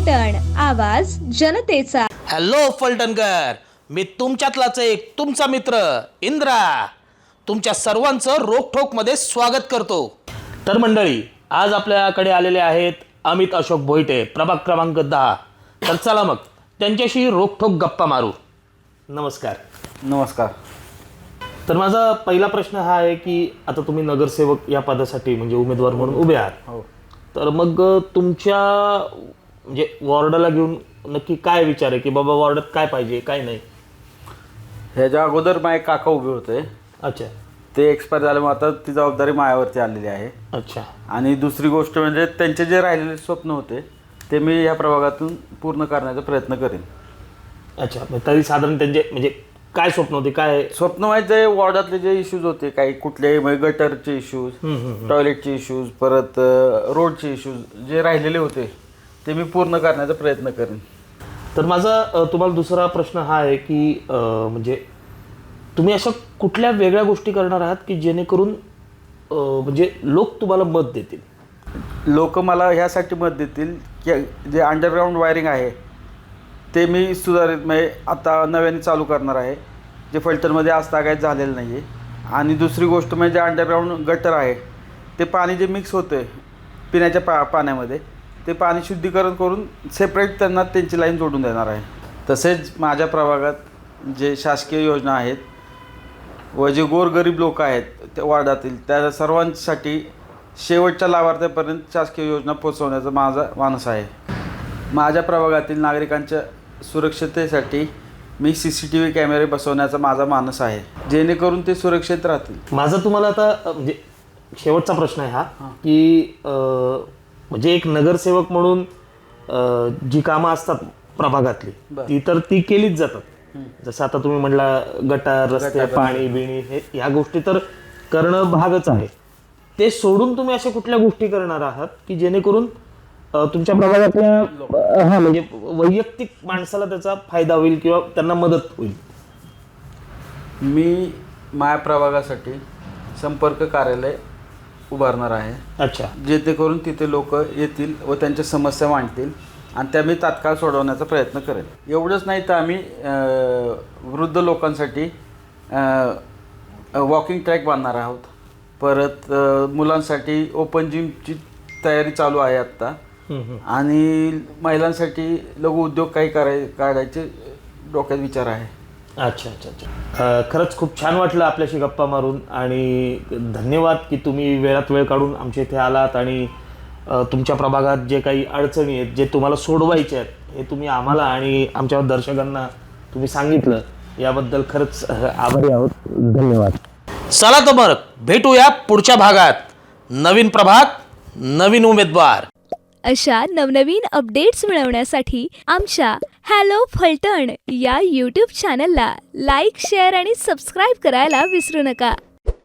फलटण, आवाज जनतेचा। हॅलो फलटणकर, मी तुमच्यातलाच एक तुमचा मित्र इंद्रा तुमच्या सर्वांचं रोकठोकमध्ये स्वागत करतो। तर मंडळी, आज आपल्याकडे आलेले आहेत अमित अशोक भोईटे, प्रभाग क्रमांक 10। तर चला मग त्यांच्याशी रोकठोक गप्पा मारू। नमस्कार। नमस्कार। तर माझा पहिला प्रश्न हा आहे की आता तुम्ही नगरसेवक या पदासाठी म्हणजे उमेदवार म्हणून उभे आहात। हो। तर मग तुमच्या म्हणजे वॉर्डाला घेऊन नक्की काय विचार आहे की बाबा वॉर्डात काय पाहिजे काय नाही? ह्याच्या अगोदर माझे काका उभे होते। अच्छा। ते एक्सपायर झाल्यामुळे आता ती जबाबदारी माझ्यावरती आलेली आहे। अच्छा। आणि दुसरी गोष्ट म्हणजे त्यांचे जे राहिलेले स्वप्न होते ते मी या प्रभागातून पूर्ण करण्याचा प्रयत्न करेन। अच्छा, तरी साधारण त्यांचे म्हणजे काय स्वप्न होते, काय स्वप्न माहिती? वॉर्डातले जे इश्यूज होते काही कुठलेही म्हणजे गटरचे इश्यूज, टॉयलेटचे इश्यूज, परत रोडचे इश्यूज जे राहिलेले होते ते मी पूर्ण करण्याचा प्रयत्न करेन। तर माझा तुम्हाला दुसरा प्रश्न हा आहे की म्हणजे तुम्ही अशा कुठल्या वेगळ्या गोष्टी करणार आहात की जेणेकरून म्हणजे लोक तुम्हाला मत देतील? लोक मला ह्यासाठी मत देतील की जे अंडरग्राऊंड वायरिंग आहे ते मी सुधारित म्हणजे आता नव्याने चालू करणार आहे, जे फलटणमध्ये आज तागायत झालेलं नाही आहे। आणि दुसरी गोष्ट म्हणजे जे अंडरग्राऊंड गटर आहे ते पाणी जे मिक्स होते पिण्याच्या पाण्यामध्ये ते पाणी शुद्धीकरण करून सेपरेट त्यांना त्यांची लाईन जोडून देणार आहे। तसेच माझ्या प्रभागात जे शासकीय योजना आहेत व जे गोरगरीब लोक आहेत त्या वॉर्डातील त्या सर्वांसाठी शेवटच्या लाभार्थ्यापर्यंत शासकीय योजना पोचवण्याचा माझा मानस आहे। माझ्या प्रभागातील नागरिकांच्या सुरक्षिततेसाठी मी CCTV कॅमेरे बसवण्याचा माझा मानस आहे, जेणेकरून ते सुरक्षित राहतील। माझा तुम्हाला आता म्हणजे शेवटचा प्रश्न आहे हा की म्हणजे एक नगरसेवक म्हणून जी कामं असतात प्रभागातली ती तर ती केलीच जातात। जसं आता तुम्ही म्हणला गटार, रस्ते, पाणी बिणी हे ह्या गोष्टी तर करणं भागच आहे। ते सोडून तुम्ही अशा कुठल्या गोष्टी करणार आहात की जेणेकरून तुमच्या प्रभागातल्या म्हणजे वैयक्तिक माणसाला त्याचा फायदा होईल किंवा त्यांना मदत होईल? मी माझ्या प्रभागासाठी संपर्क कार्यालय उभारणार आहे। अच्छा। जेणेकरून तिथे लोक येतील व त्यांच्या समस्या मांडतील आणि त्या मी तात्काळ सोडवण्याचा प्रयत्न करेन। एवढंच नाही तर आम्ही वृद्ध लोकांसाठी वॉकिंग ट्रॅक बांधणार आहोत। परत मुलांसाठी ओपन जिमची तयारी चालू आहे आत्ता। आणि महिलांसाठी लघु उद्योग काही काढायचे डोक्यात विचार आहे। अच्छा अच्छा अच्छा। खरंच खूप छान वाटलं आपल्याशी गप्पा मारून आणि धन्यवाद की तुम्ही वेळात वेळ काढून आमच्या इथे आलात आणि तुमच्या प्रभागात जे काही अडचणी आहेत जे तुम्हाला सोडवायचे आहेत हे तुम्ही आम्हाला आणि आमच्या दर्शकांना तुम्ही सांगितलं, याबद्दल खरंच आभारी आहोत। धन्यवाद। चला तर मग भेटूया पुढच्या भागात। नवीन प्रभाग, नवीन उमेदवार। अशा नवनवीन अपडेट्स मिळवण्यासाठी आमच्या हॅलो फलटण या YouTube चॅनलला लाईक, शेअर आणि सबस्क्राईब करायला विसरू नका।